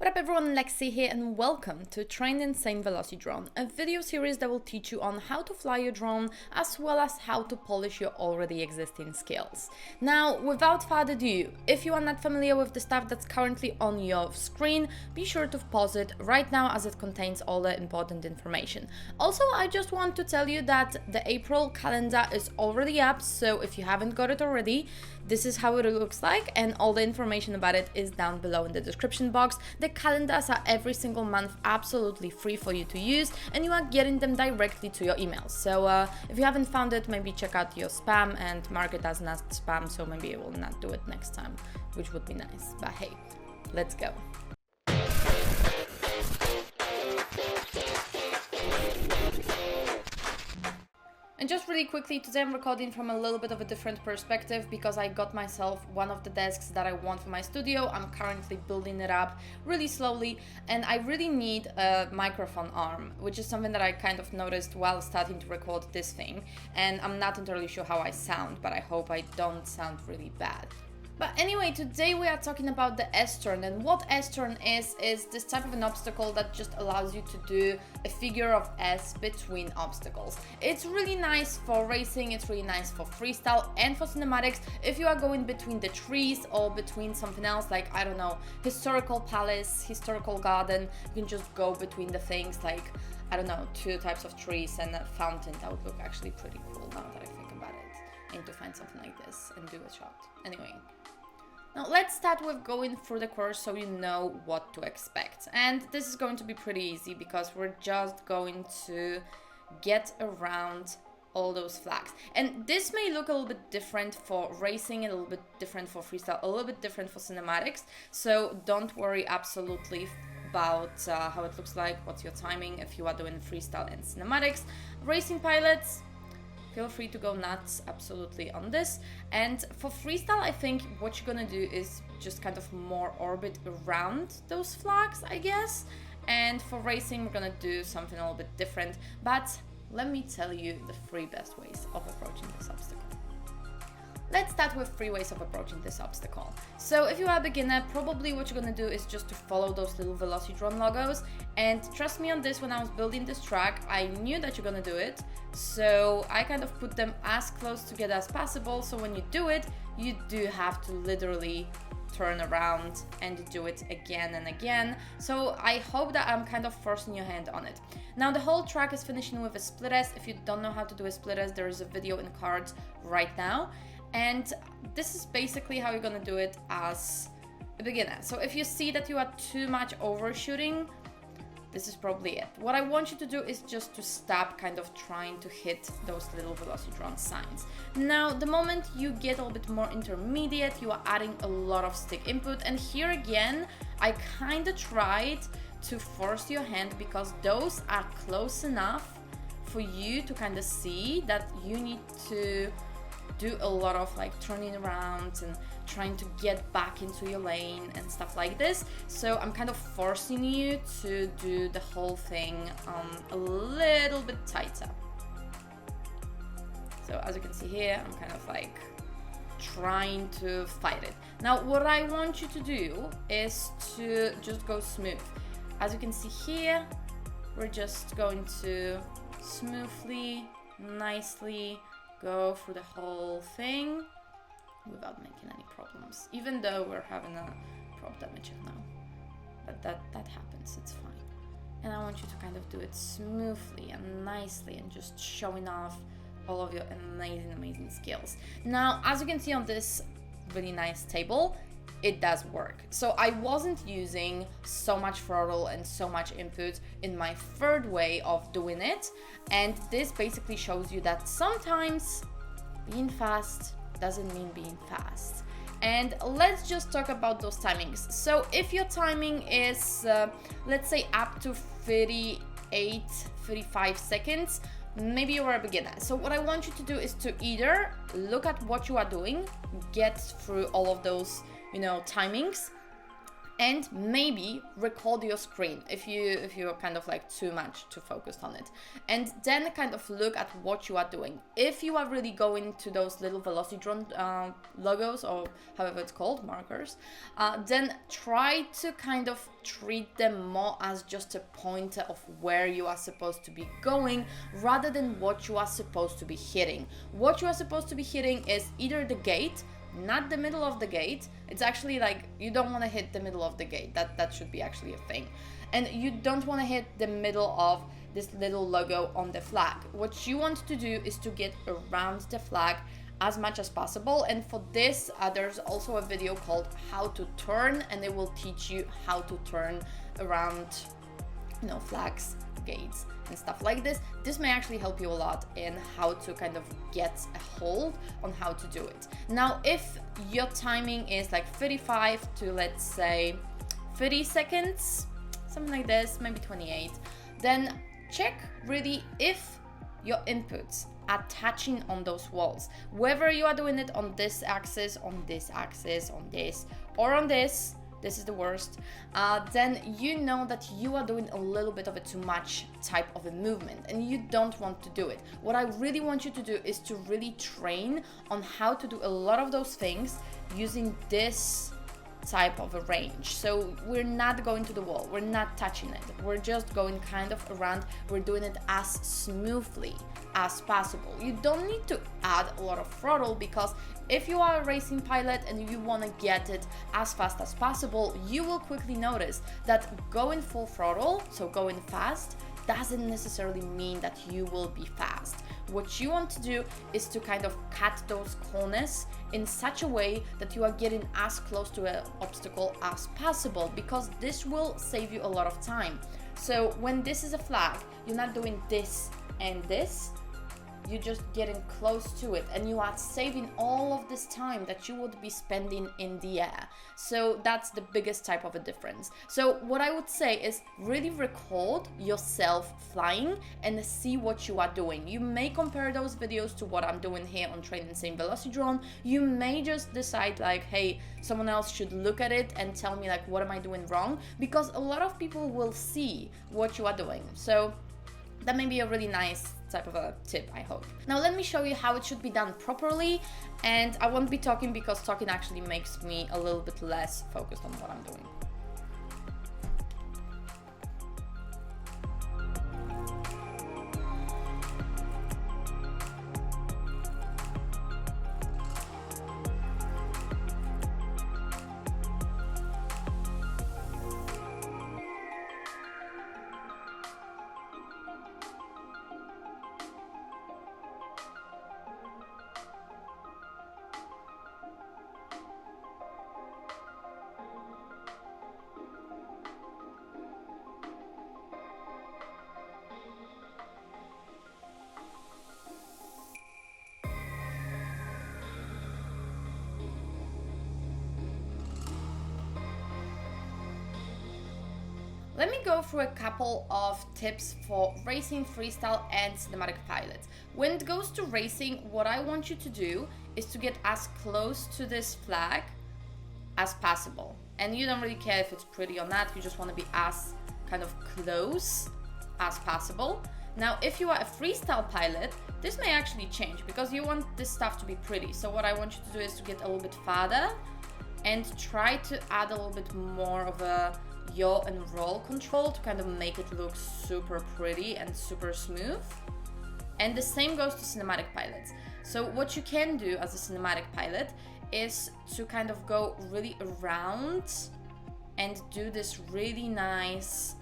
What up everyone, Lexi here and welcome to Train Insane Velocidrone, a video series that will teach you on how to fly your drone as well as how to polish your already existing skills. Now, without further ado, if you are not familiar with the stuff that's currently on your screen, be sure to pause it right now as it contains all the important information. Also, I just want to tell you that the April calendar is already up, so if you haven't got it already, this is how it looks like and all the information about it is down below in the description box. The calendars are every single month absolutely free for you to use and you are getting them directly to your email. So if you haven't found it, maybe check out your spam and mark it as not spam, so maybe it will not do it next time, which would be nice. But hey, let's go. And just really quickly, today I'm recording from a little bit of a different perspective because I got myself one of the desks that I want for my studio. I'm currently building it up really slowly and I really need a microphone arm, which is something that I kind of noticed while starting to record this thing. And I'm not entirely sure how I sound, but I hope I don't sound really bad. But anyway, today we are talking about the S-Turn, and what S-Turn is this type of an obstacle that just allows you to do a figure of S between obstacles. It's really nice for racing, it's really nice for freestyle and for cinematics. If you are going between the trees or between something else like, I don't know, historical palace, historical garden, you can just go between the things like, I don't know, two types of trees and a fountain. That would look actually pretty cool now that I think about it. I need to find something like this and do a shot. Anyway. Now let's start with going through the course so you know what to expect. And this is going to be pretty easy because we're just going to get around all those flags. And this may look a little bit different for racing, a little bit different for freestyle, a little bit different for cinematics. So don't worry absolutely about how it looks like, what's your timing if you are doing freestyle and cinematics. Racing pilots, feel free to go nuts absolutely on this. And for freestyle, I think what you're gonna do is just kind of more orbit around those flags, I guess. And for racing, we're gonna do something a little bit different. But let me tell you the three best ways of approaching this obstacle. Let's start with 3 ways of approaching this obstacle. So if you are a beginner, probably what you're gonna do is just to follow those little Velocidrone logos. And trust me on this, when I was building this track, I knew that you're gonna do it. So I kind of put them as close together as possible. So when you do it, you do have to literally turn around and do it again and again. So I hope that I'm kind of forcing your hand on it. Now the whole track is finishing with a split S. If you don't know how to do a split S, there is a video in cards right now. And this is basically how you're gonna do it as a beginner. So if you see that you are too much overshooting, this is probably it. What I want you to do is just to stop kind of trying to hit those little Velocidrone signs. Now, the moment you get a little bit more intermediate, you are adding a lot of stick input. And here again, I kind of tried to force your hand because those are close enough for you to kind of see that you need to do a lot of like turning around and trying to get back into your lane and stuff like this. So I'm kind of forcing you to do the whole thing a little bit tighter. So as you can see here, I'm kind of like trying to fight it. Now what I want you to do is to just go smooth. As you can see here, we're just going to smoothly, nicely go through the whole thing without making any problems, even though we're having a prop damage now. But that happens, it's fine. And I want you to kind of do it smoothly and nicely and just showing off all of your amazing skills. Now, as you can see on this really nice table, it does work. So I wasn't using so much throttle and so much input in my third way of doing it. And this basically shows you that sometimes being fast doesn't mean being fast. And let's just talk about those timings. So if your timing is, let's say up to 38, 35 seconds, maybe you are a beginner. So what I want you to do is to either look at what you are doing, get through all of those, you know, timings, and maybe record your screen if you're kind of like too much too focused on it, and then kind of look at what you are doing. If you are really going to those little Velocidrone logos, or however it's called, markers, then try to kind of treat them more as just a pointer of where you are supposed to be going, rather than what you are supposed to be hitting. What you are supposed to be hitting is either the gate, not the middle of the gate. It's actually like, you don't want to hit the middle of the gate. That should be actually a thing. And you don't want to hit the middle of this little logo on the flag. What you want to do is to get around the flag as much as possible. And for this, there's also a video called How to Turn, and it will teach you how to turn around, you know, flags, gates, and stuff like this. This may actually help you a lot in how to kind of get a hold on how to do it. Now, if your timing is like 35 to, let's say, 30 seconds, something like this, maybe 28, then check really if your inputs are touching on those walls. Whether you are doing it on this axis, on this axis, on this, or on this is the worst, then you know that you are doing a little bit of a too much type of a movement, and you don't want to do it. What I really want you to do is to really train on how to do a lot of those things using this type of a range. So we're not going to the wall, we're not touching it, we're just going kind of around, we're doing it as smoothly as possible. You don't need to add a lot of throttle, because if you are a racing pilot and you want to get it as fast as possible, you will quickly notice that going full throttle, so going fast, doesn't necessarily mean that you will be fast. What you want to do is to kind of cut those corners in such a way that you are getting as close to an obstacle as possible, because this will save you a lot of time. So when this is a flag, you're not doing this and this, you're just getting close to it, and you are saving all of this time that you would be spending in the air. So that's the biggest type of a difference. So what I would say is really record yourself flying and see what you are doing. You may compare those videos to what I'm doing here on Train Insane Velocidrone. You may just decide like, hey, someone else should look at it and tell me like, what am I doing wrong? Because a lot of people will see what you are doing. So that may be a really nice type of a tip, I hope. Now let me show you how it should be done properly, and I won't be talking because talking actually makes me a little bit less focused on what I'm doing. Let me go through a couple of tips for racing, freestyle, and cinematic pilots. When it goes to racing, what I want you to do is to get as close to this flag as possible. And you don't really care if it's pretty or not, you just want to be as kind of close as possible. Now, if you are a freestyle pilot, this may actually change because you want this stuff to be pretty. So what I want you to do is to get a little bit farther and try to add a little bit more of a yaw and roll control to kind of make it look super pretty and super smooth. And the same goes to cinematic pilots. So what you can do as a cinematic pilot is to kind of go really around and do this really nice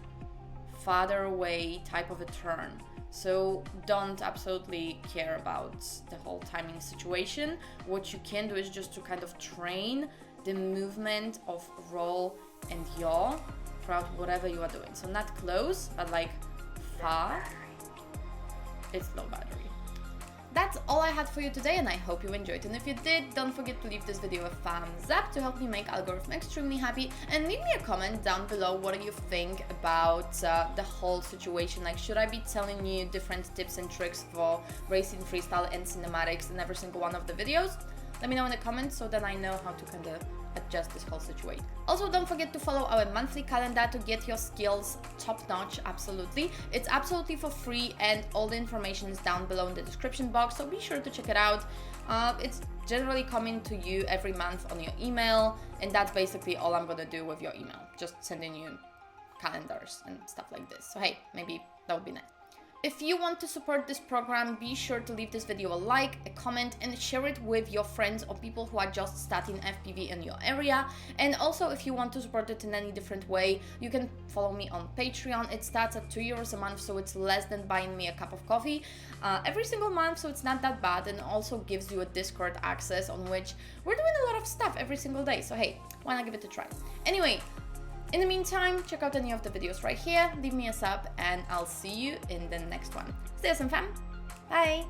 farther away type of a turn. So don't absolutely care about the whole timing situation. What you can do is just to kind of train the movement of roll and yaw throughout whatever you are doing. So not close, but like far. It's low battery. That's all I had for you today, and I hope you enjoyed. And if you did, don't forget to leave this video a thumbs up to help me make algorithm extremely happy, and leave me a comment down below what do you think about the whole situation. Like, should I be telling you different tips and tricks for racing, freestyle, and cinematics in every single one of the videos? Let me know in the comments so that I know how to kind of adjust this whole situation. Also, don't forget to follow our monthly calendar to get your skills top notch, absolutely. It's absolutely for free and all the information is down below in the description box, so be sure to check it out. It's generally coming to you every month on your email, and that's basically all I'm gonna do with your email, just sending you calendars and stuff like this. So hey, maybe that would be nice. If you want to support this program, be sure to leave this video a like, a comment, and share it with your friends or people who are just starting FPV in your area. And also, if you want to support it in any different way, you can follow me on Patreon. It starts at €2 a month, so it's less than buying me a cup of coffee every single month, so it's not that bad, and also gives you a Discord access on which we're doing a lot of stuff every single day. So hey, why not give it a try? Anyway, in the meantime, check out any of the videos right here, leave me a sub, and I'll see you in the next one. Stay awesome, fam. Bye!